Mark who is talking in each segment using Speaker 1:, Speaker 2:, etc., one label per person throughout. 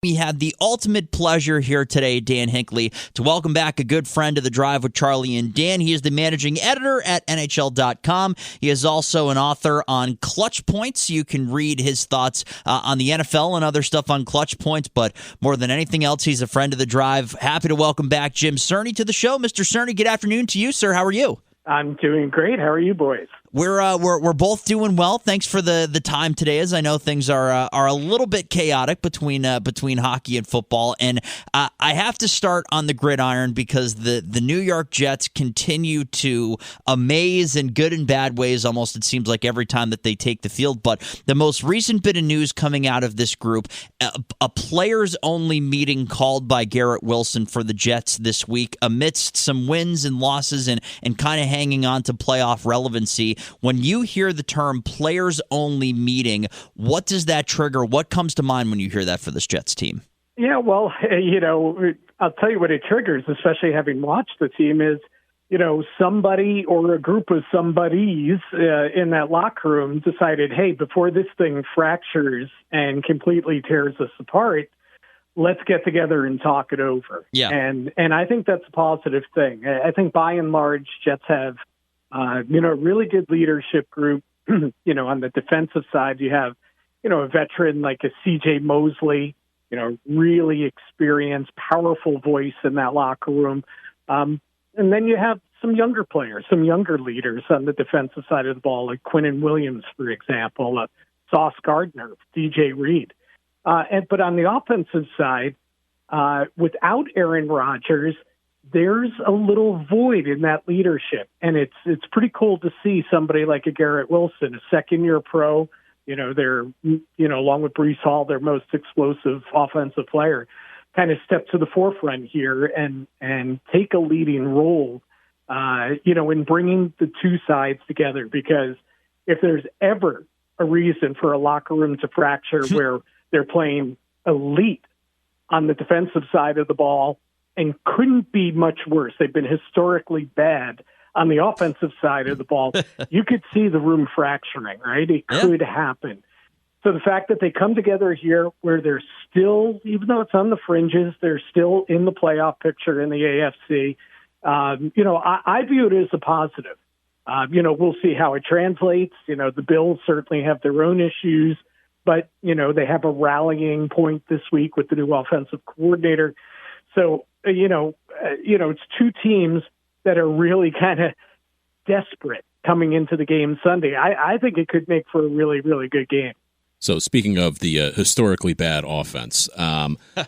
Speaker 1: We had the ultimate pleasure here today, Dan Hinckley, to welcome back a good friend of the Drive with Charlie and Dan. He is the managing editor at NHL.com. He is also an author on Clutch Points. You can read his thoughts on the NFL and other stuff on Clutch Points, but more than anything else, he's a friend of the Drive. Happy to welcome back Jim Cerny to the show. Mr. Cerny, good afternoon to you, sir. How are you?
Speaker 2: I'm doing great. How are you boys?
Speaker 1: We're both doing well. Thanks for the time today, as I know things are a little bit chaotic between hockey and football. And I have to start on the gridiron because the New York Jets continue to amaze in good and bad ways. Almost it seems like every time that they take the field. But the most recent bit of news coming out of this group, a players only meeting called by Garrett Wilson for the Jets this week amidst some wins and losses and kind of hanging on to playoff relevancy. When you hear the term players-only meeting, what does that trigger? What comes to mind when you hear that for this Jets team?
Speaker 2: Yeah, well, I'll tell you what it triggers, especially having watched the team, is, somebody or a group of somebodies in that locker room decided, hey, before this thing fractures and completely tears us apart, let's get together and talk it over.
Speaker 1: Yeah.
Speaker 2: And I think that's a positive thing. I think by and large, Jets have a really good leadership group. On the defensive side, you have, a veteran like a C.J. Mosley, really experienced, powerful voice in that locker room. And then you have some younger players, some younger leaders on the defensive side of the ball, like Quinnen Williams, for example, Sauce Gardner, DJ Reed. But on the offensive side, without Aaron Rodgers, there's a little void in that leadership. And it's pretty cool to see somebody like a Garrett Wilson, a second-year pro, they're, along with Breece Hall, their most explosive offensive player, kind of step to the forefront here and take a leading role, in bringing the two sides together. Because if there's ever a reason for a locker room to fracture where they're playing elite on the defensive side of the ball and couldn't be much worse. They've been historically bad on the offensive side of the ball. You could see the room fracturing, right? It could happen. So the fact that they come together here where they're still, even though it's on the fringes, they're still in the playoff picture in the AFC. I view it as a positive. We'll see how it translates. The Bills certainly have their own issues, but, they have a rallying point this week with the new offensive coordinator. So, it's two teams that are really kind of desperate coming into the game Sunday. I think it could make for a really, really good game.
Speaker 3: So speaking of the historically bad offense,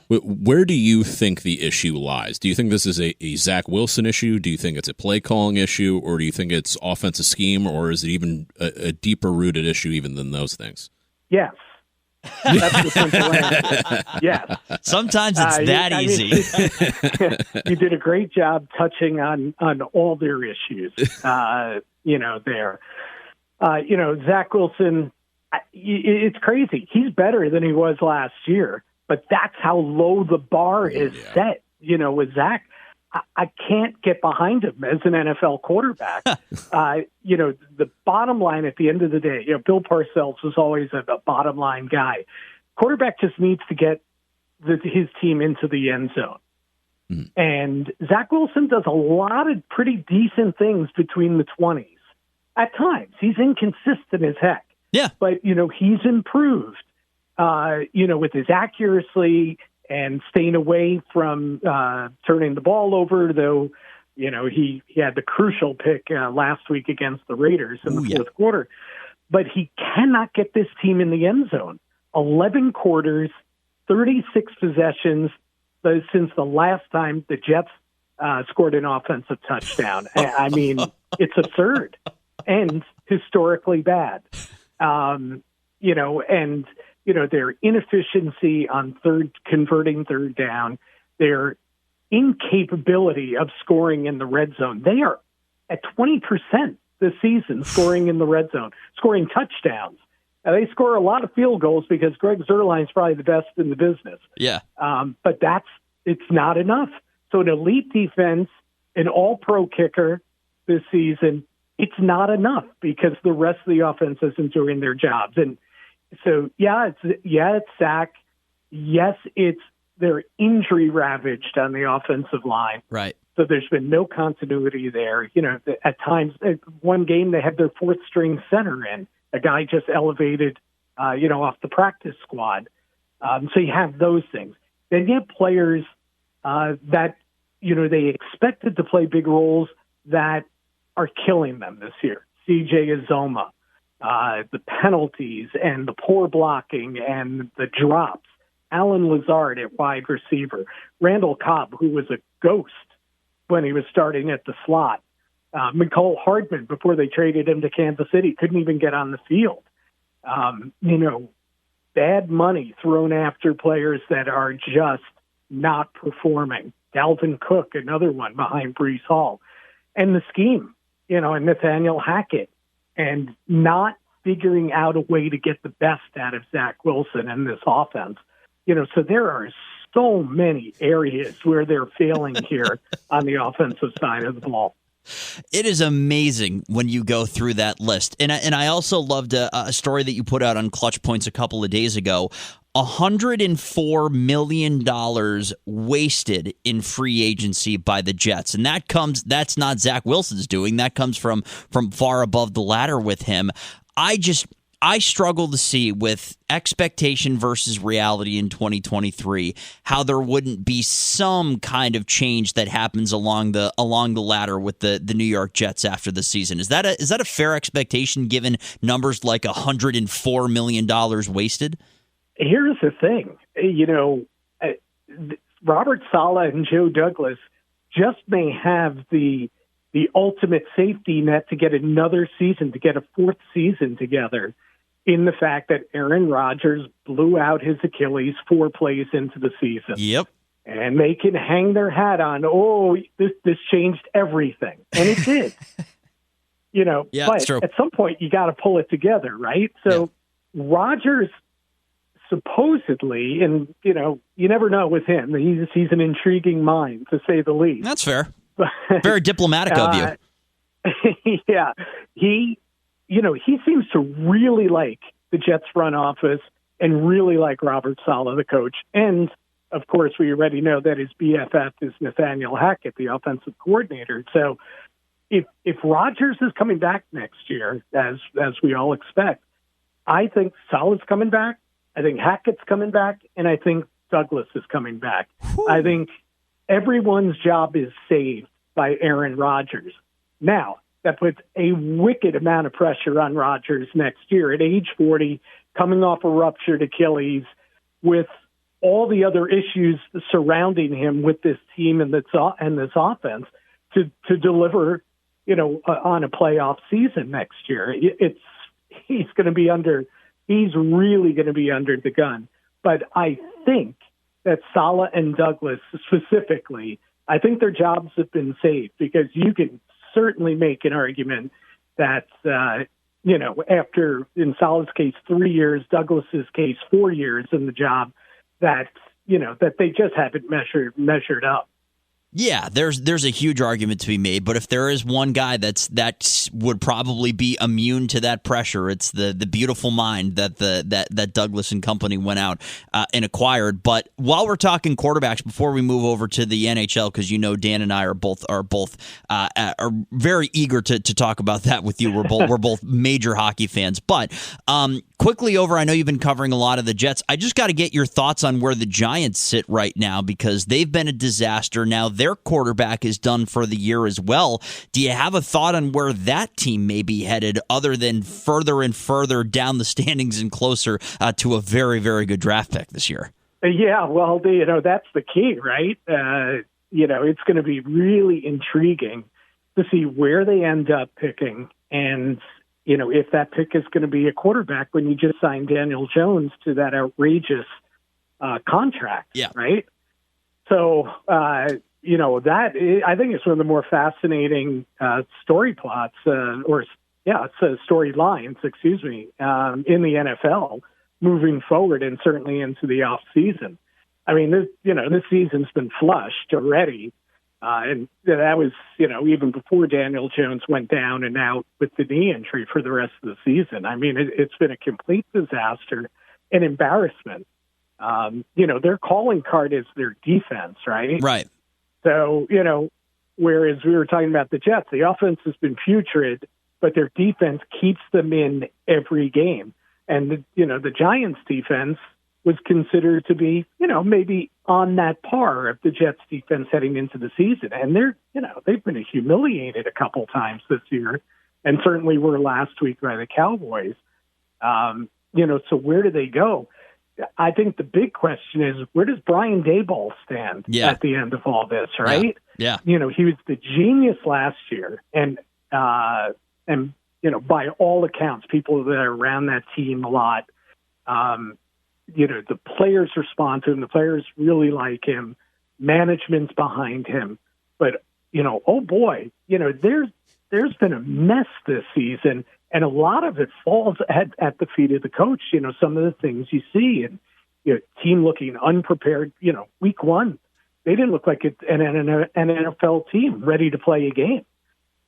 Speaker 3: where do you think the issue lies? Do you think this is a Zach Wilson issue? Do you think it's a play calling issue? Or do you think it's offensive scheme? Or is it even a deeper rooted issue even than those things?
Speaker 2: Yes. That's the simple answer. Yes.
Speaker 1: Sometimes it's easy.
Speaker 2: You did a great job touching on all their issues, there. Zach Wilson, it's crazy. He's better than he was last year, but that's how low the bar is set, with Zach. I can't get behind him as an NFL quarterback. The bottom line at the end of the day, Bill Parcells was always a bottom line guy. Quarterback just needs to get his team into the end zone. Mm. And Zach Wilson does a lot of pretty decent things between the 20s. At times, he's inconsistent as heck.
Speaker 1: Yeah.
Speaker 2: But, he's improved, with his accuracy and staying away from turning the ball over, though, he had the crucial pick last week against the Raiders in the fourth quarter. But he cannot get this team in the end zone. 11 quarters, 36 possessions since the last time the Jets scored an offensive touchdown. I mean, it's absurd and historically bad. Their inefficiency on converting third down, their incapability of scoring in the red zone. They are at 20% this season scoring in the red zone, scoring touchdowns. Now, they score a lot of field goals because Greg Zuerlein's probably the best in the business.
Speaker 1: Yeah.
Speaker 2: But it's not enough. So an elite defense, an all-pro kicker this season, it's not enough because the rest of the offense isn't doing their jobs. And so, it's Zach. yes, they're injury ravaged on the offensive line.
Speaker 1: Right.
Speaker 2: So there's been no continuity there. At times, one game they had their fourth string center in. A guy just elevated, off the practice squad. So you have those things. Then you have players that, they expected to play big roles that are killing them this year. C.J. Uzoma, the penalties and the poor blocking and the drops. Alan Lazard at wide receiver. Randall Cobb, who was a ghost when he was starting at the slot. McCole Hardman, before they traded him to Kansas City, couldn't even get on the field. Bad money thrown after players that are just not performing. Dalvin Cook, another one behind Breece Hall. And the scheme, and Nathaniel Hackett, and not figuring out a way to get the best out of Zach Wilson in this offense. So there are so many areas where they're failing here on the offensive side of the ball.
Speaker 1: It is amazing when you go through that list. And I also loved a story that you put out on Clutch Points a couple of days ago. $104 million wasted in free agency by the Jets. And that's not Zach Wilson's doing. That comes from far above the ladder with him. I struggle to see, with expectation versus reality in 2023, how there wouldn't be some kind of change that happens along the ladder with the New York Jets after the season. Is that a fair expectation given numbers like $104 million wasted?
Speaker 2: Here's the thing, Robert Saleh and Joe Douglas just may have the ultimate safety net to get another season, to get a fourth season together, in the fact that Aaron Rodgers blew out his Achilles 4 plays into the season.
Speaker 1: Yep.
Speaker 2: And they can hang their hat on, this changed everything. And it did.
Speaker 1: Yeah,
Speaker 2: but at some point you got to pull it together, right? So Rodgers supposedly, and, you never know with him. He's an intriguing mind, to say the least.
Speaker 1: That's fair. Very diplomatic of you.
Speaker 2: Yeah. He seems to really like the Jets front office and really like Robert Saleh, the coach. And, of course, we already know that his BFF is Nathaniel Hackett, the offensive coordinator. So if Rodgers is coming back next year, as we all expect, I think Saleh's coming back, I think Hackett's coming back, and I think Douglas is coming back.
Speaker 1: Whew.
Speaker 2: I think everyone's job is saved by Aaron Rodgers. Now, that puts a wicked amount of pressure on Rodgers next year at age 40, coming off a ruptured Achilles, with all the other issues surrounding him with this team and this offense to deliver, on a playoff season next year. He's really going to be under the gun. But I think that Saleh and Douglas specifically, I think their jobs have been saved, because you can certainly make an argument that, after, in Saleh's case, 3 years, Douglas's case, 4 years in the job, that they just haven't measured up.
Speaker 1: Yeah, there's a huge argument to be made, but if there is one guy that would probably be immune to that pressure, it's the beautiful mind that Douglas and company went out and acquired. But while we're talking quarterbacks, before we move over to the NHL, because Dan and I are both very eager to talk about that with you. We're both major hockey fans, but quickly over, I know you've been covering a lot of the Jets. I just got to get your thoughts on where the Giants sit right now, because they've been a disaster. Now their quarterback is done for the year as well. Do you have a thought on where that team may be headed, other than further and further down the standings and closer to a very, very good draft pick this year?
Speaker 2: Yeah, well, that's the key, right? It's going to be really intriguing to see where they end up picking, and if that pick is going to be a quarterback when you just signed Daniel Jones to that outrageous contract, right? So, I think it's one of the more fascinating story plots, storylines, in the NFL moving forward, and certainly into the off season. I mean, this season's been flushed already. And that was, even before Daniel Jones went down and out with the knee injury for the rest of the season. I mean, it's been a complete disaster, an embarrassment Their calling card is their defense, right?
Speaker 1: Right.
Speaker 2: So, whereas we were talking about the Jets, the offense has been putrid, but their defense keeps them in every game. And, the Giants defense was considered to be, maybe on that par of the Jets defense heading into the season. And they've been humiliated a couple times this year, and certainly were last week by the Cowboys. So where do they go? I think the big question is, where does Brian Daboll stand at the end of all this, right?
Speaker 1: Yeah.
Speaker 2: He was the genius last year, and by all accounts, people that are around that team a lot, the players respond to him. The players really like him. Management's behind him. But, oh boy, there's been a mess this season, and a lot of it falls at the feet of the coach. Some of the things you see, and team looking unprepared. Week one, they didn't look like an NFL team ready to play a game.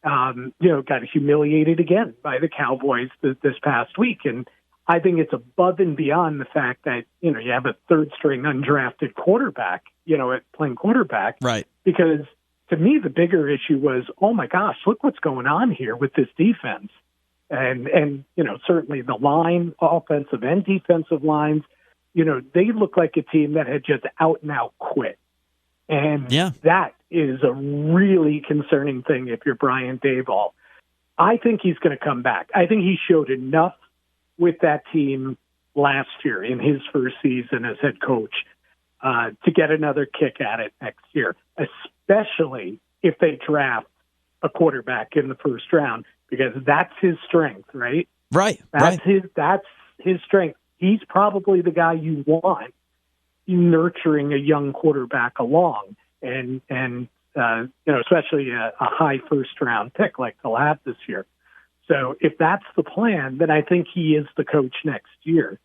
Speaker 2: Got humiliated again by the Cowboys this past week, and I think it's above and beyond the fact that you have a third-string undrafted quarterback, at playing quarterback,
Speaker 1: right?
Speaker 2: Because to me, the bigger issue was, oh my gosh, look what's going on here with this defense. And certainly the line, offensive and defensive lines, they look like a team that had just out and out quit. And that is a really concerning thing if you're Brian Daboll. I think he's going to come back. I think he showed enough with that team last year in his first season as head coach to get another kick at it next year, especially if they draft a quarterback in the first round, because that's his strength, right?
Speaker 1: Right.
Speaker 2: That's his strength. He's probably the guy you want nurturing a young quarterback along, and especially a high first round pick like they'll have this year. So if that's the plan, then I think he is the coach next year.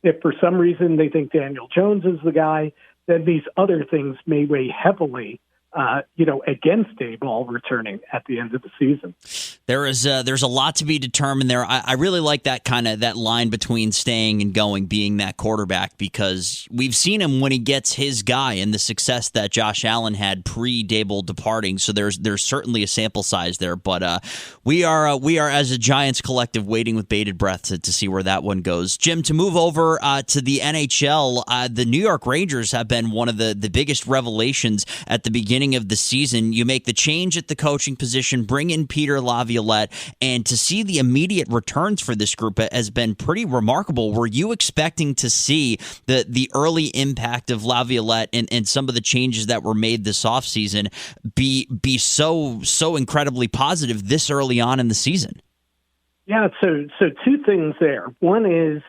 Speaker 2: If for some reason they think Daniel Jones is the guy, then these other things may weigh heavily against Daboll returning at the end of the season.
Speaker 1: There's a lot to be determined there. I really like that line between staying and going, being that quarterback, because we've seen him when he gets his guy and the success that Josh Allen had pre-Daboll departing. So there's certainly a sample size there, but we are as a Giants collective waiting with bated breath to see where that one goes. Jim, to move over to the NHL, the New York Rangers have been one of the biggest revelations at the beginning of the season. You make the change at the coaching position, bring in Peter Laviolette, and to see the immediate returns for this group has been pretty remarkable. Were you expecting to see the early impact of Laviolette and some of the changes that were made this offseason be so incredibly positive this early on in the season?
Speaker 2: Yeah, so two things there. One is,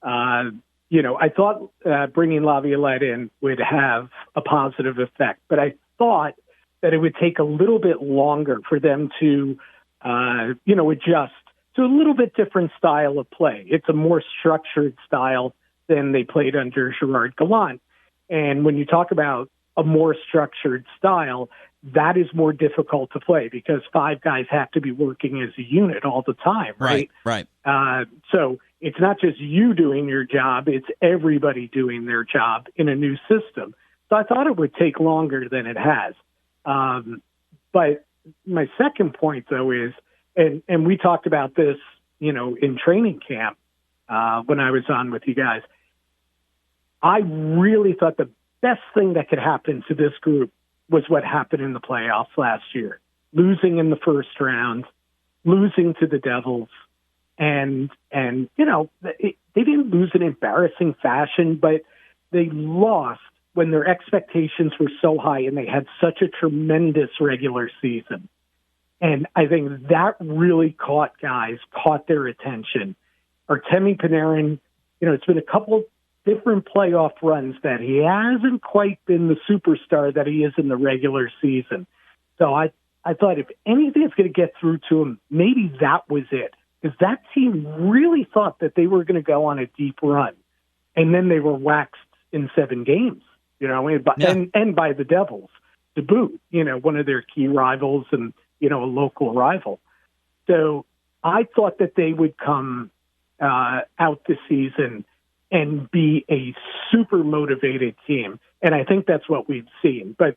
Speaker 2: I thought bringing Laviolette in would have a positive effect, but I thought that it would take a little bit longer for them to, adjust to a little bit different style of play. It's a more structured style than they played under Gerard Gallant. And when you talk about a more structured style, that is more difficult to play because five guys have to be working as a unit all the time, right?
Speaker 1: Right.
Speaker 2: So it's not just you doing your job, it's everybody doing their job in a new system. So I thought it would take longer than it has. But my second point, though, is, and we talked about this, in training camp when I was on with you guys, I really thought the best thing that could happen to this group was what happened in the playoffs last year, losing in the first round, losing to the Devils. And they didn't lose in embarrassing fashion, but they lost when their expectations were so high and they had such a tremendous regular season. And I think that really caught their attention. Artemi Panarin, it's been a couple different playoff runs that he hasn't quite been the superstar that he is in the regular season. So I thought if anything's going to get through to him, maybe that was it. Because that team really thought that they were going to go on a deep run. And then they were waxed in 7 games, and by the Devils to boot, one of their key rivals and, a local rival. So I thought that they would come out this season and be a super motivated team. And I think that's what we've seen. But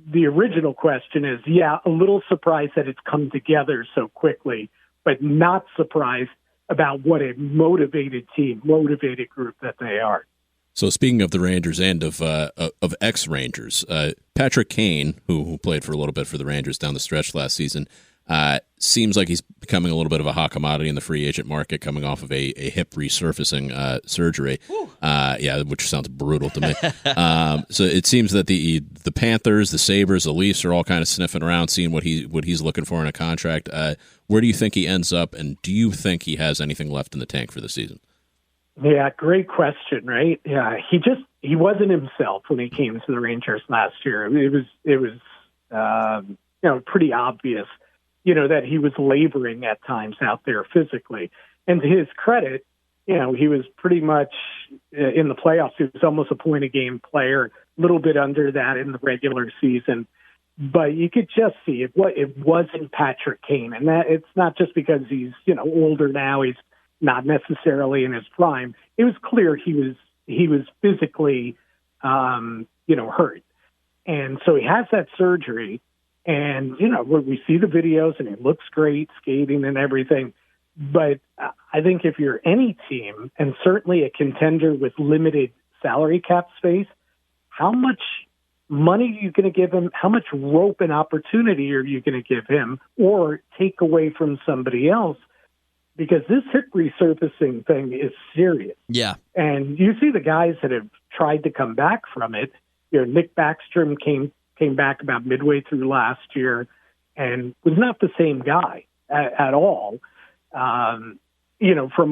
Speaker 2: the original question is, a little surprised that it's come together so quickly, but not surprised about what a motivated team, motivated group that they are.
Speaker 3: So speaking of the Rangers and of ex-Rangers, Patrick Kane, who played for a little bit for the Rangers down the stretch last season, seems like he's becoming a little bit of a hot commodity in the free agent market, coming off of a hip resurfacing surgery. Which sounds brutal to me. So it seems that the Panthers, the Sabres, the Leafs are all kind of sniffing around, seeing what he's looking for in a contract. Where do you think he ends up, and do you think he has anything left in the tank for the season?
Speaker 2: Yeah, great question, right? Yeah, he wasn't himself when he came to the Rangers last year. I mean, it was pretty obvious, that he was laboring at times out there physically. And to his credit, he was pretty much in the playoffs. He was almost a point a game player, a little bit under that in the regular season. But you could just see it wasn't Patrick Kane, and that it's not just because he's older now. He's not necessarily in his prime. It was clear he was physically hurt, and so he has that surgery. And we see the videos, and he looks great skating and everything. But I think if you're any team, and certainly a contender with limited salary cap space, how much money are you going to give him? How much rope and opportunity are you going to give him or take away from somebody else? Because this hip resurfacing thing is serious.
Speaker 1: Yeah.
Speaker 2: And you see the guys that have tried to come back from it. Nick Backstrom came back about midway through last year and was not the same guy at all. From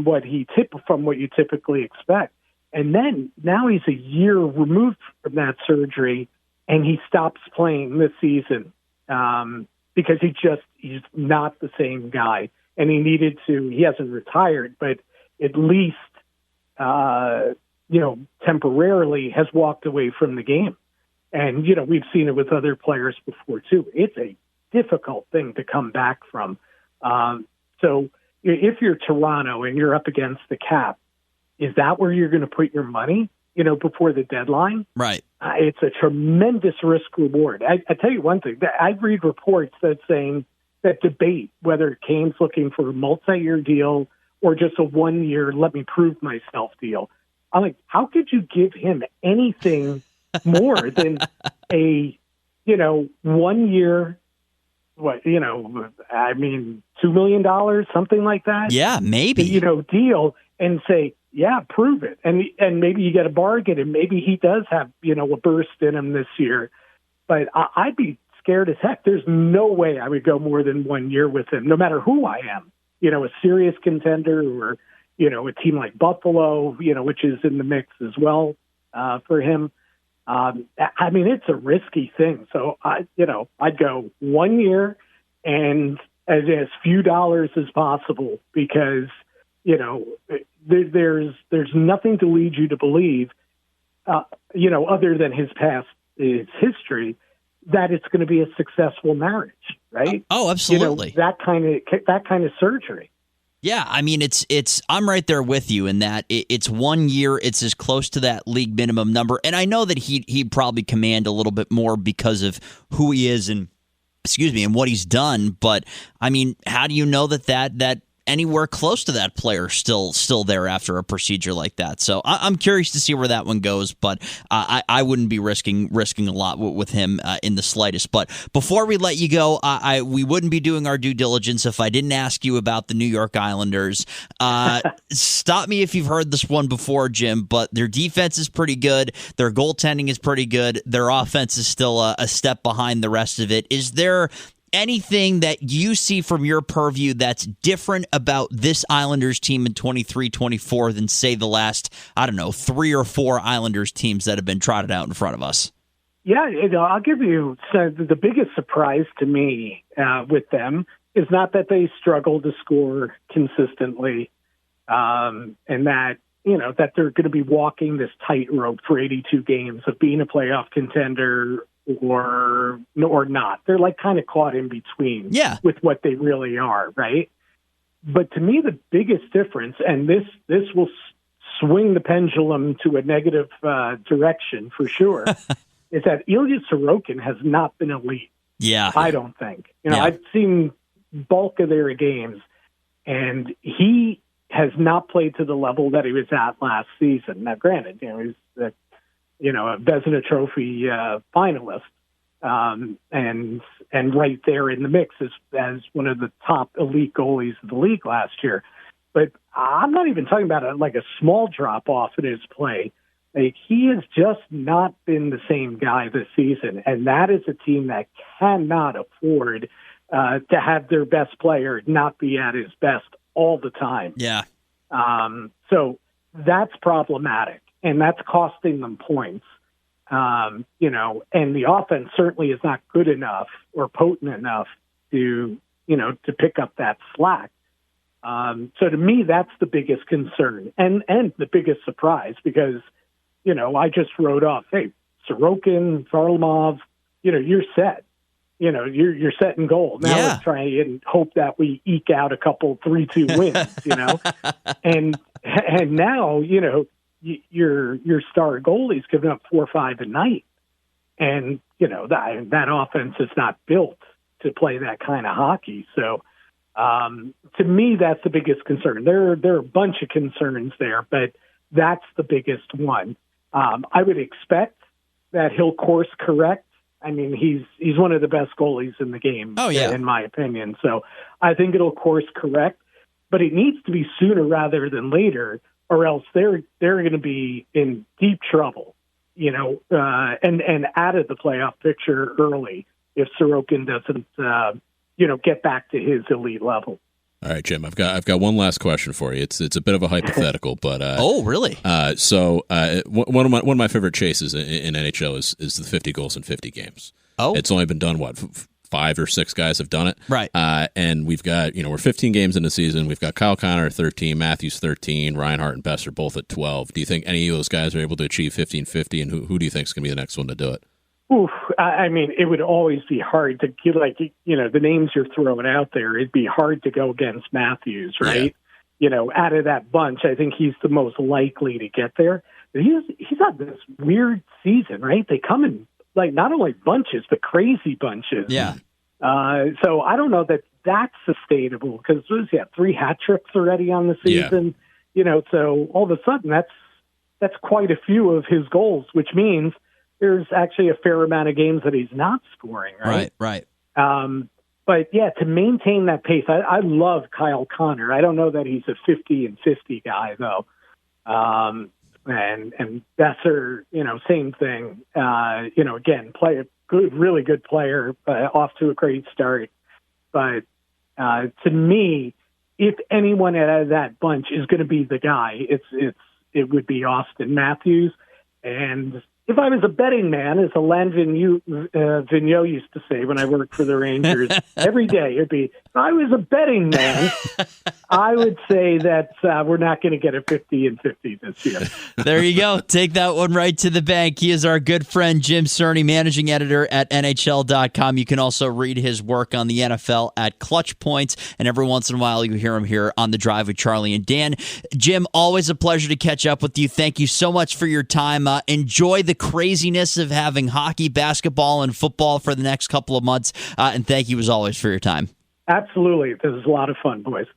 Speaker 2: what you typically expect. And then now he's a year removed from that surgery, and he stops playing this season because he's not the same guy. And he hasn't retired, but at least, temporarily has walked away from the game. And, we've seen it with other players before too. It's a difficult thing to come back from. So if you're Toronto and you're up against the cap, is that where you're going to put your money, before the deadline?
Speaker 1: Right.
Speaker 2: It's a tremendous risk reward. I tell you one thing, I read reports that debate whether Kane's looking for a multi-year deal or just a 1 year, let me prove myself deal. I'm like, how could you give him anything more than a, 1 year, $2 million, something like that?
Speaker 1: Yeah, maybe.
Speaker 2: Deal and say, yeah, prove it. And maybe you get a bargain, and maybe he does have, a burst in him this year. But I'd be scared as heck. There's no way I would go more than 1 year with him, no matter who I am. A serious contender or, a team like Buffalo, which is in the mix as well for him. It's a risky thing. So I'd go 1 year and as few dollars as possible because, there's nothing to lead you to believe, other than his history, that it's going to be a successful marriage, right?
Speaker 1: Oh, absolutely.
Speaker 2: That kind of surgery.
Speaker 1: Yeah, it's I'm right there with you in that it's 1 year. It's as close to that league minimum number, and I know that he'd probably command a little bit more because of who he is and what he's done. But how do you know that anywhere close to that player still there after a procedure like that? So I'm curious to see where that one goes, but I wouldn't be risking a lot with him in the slightest. But before we let you go, we wouldn't be doing our due diligence if I didn't ask you about the New York Islanders. Stop me if you've heard this one before, Jim, but their defense is pretty good. Their goaltending is pretty good. Their offense is still a step behind the rest of it. Is there anything that you see from your purview that's different about this Islanders team in 23-24 than, say, the last, 3 or 4 Islanders teams that have been trotted out in front of us?
Speaker 2: Yeah, I'll give you the biggest surprise to me with them is not that they struggle to score consistently and that, that they're going to be walking this tightrope for 82 games of being a playoff contender or not. They're like kind of caught in between with what they really are, right? But to me, the biggest difference, and this will swing the pendulum to a negative direction for sure is that Ilya Sorokin has not been elite.
Speaker 1: Yeah.
Speaker 2: I don't think. I've seen bulk of their games, and he has not played to the level that he was at last season. Now, granted, he's a Vezina Trophy finalist, and right there in the mix as one of the top elite goalies of the league last year. But I'm not even talking about a small drop off in his play. Like, he has just not been the same guy this season, and that is a team that cannot afford to have their best player not be at his best all the time.
Speaker 1: Yeah.
Speaker 2: So that's problematic, and that's costing them points. And the offense certainly is not good enough or potent enough to pick up that slack. So to me, that's the biggest concern and the biggest surprise, because, I just wrote off, hey, Sorokin, Varlamov, you're set. You're set in goal. Now let's try and hope that we eke out a couple 3-2 wins, and now, your star goalie's giving up 4 or 5 a night. And, that offense is not built to play that kind of hockey. So, to me, that's the biggest concern. There are a bunch of concerns there, but that's the biggest one. I would expect that he'll course correct. I mean, he's one of the best goalies in the game, in my opinion. So I think it'll course correct, but it needs to be sooner rather than later, or else they're going to be in deep trouble, and out of the playoff picture early if Sorokin doesn't, get back to his elite level.
Speaker 3: All right, Jim, I've got one last question for you. It's a bit of a hypothetical, but
Speaker 1: oh, really?
Speaker 3: So one of my favorite chases in NHL is the 50 goals in 50 games.
Speaker 1: Oh,
Speaker 3: it's only been done 5 or 6 guys have done it,
Speaker 1: right?
Speaker 3: And we've got we're 15 games in the season. We've got Kyle Connor at 13, Matthews 13, Reinhart and Best are both at 12. Do you think any of those guys are able to achieve 15-50, and who do you think is going to be the next one to do it?
Speaker 2: Oof, I mean, it would always be hard to get, the names you're throwing out there. It'd be hard to go against Matthews, right? Yeah. Out of that bunch, I think he's the most likely to get there. But he's had this weird season, right? They come in not only bunches, but crazy bunches.
Speaker 1: Yeah.
Speaker 2: So I don't know that that's sustainable, because he had 3 hat tricks already on the season. Yeah. So all of a sudden that's quite a few of his goals, which means there's actually a fair amount of games that he's not scoring, right?
Speaker 1: Right.
Speaker 2: But yeah, to maintain that pace, I love Kyle Connor. I don't know that he's a 50-50 guy though. And Besser, same thing. Again, really good player, off to a great start. But to me, if anyone out of that bunch is going to be the guy, it would be Austin Matthews. And if I was a betting man, as Alain Vigneault used to say when I worked for the Rangers, every day it'd be, if I was a betting man, I would say that we're not going to get a 50-50 this year.
Speaker 1: There you go. Take that one right to the bank. He is our good friend, Jim Cerny, managing editor at NHL.com. You can also read his work on the NFL at Clutch Points, and every once in a while you hear him here on The Drive with Charlie and Dan. Jim, always a pleasure to catch up with you. Thank you so much for your time. Enjoy the craziness of having hockey, basketball, and football for the next couple of months. And thank you, as always, for your time.
Speaker 2: Absolutely. This is a lot of fun, boys.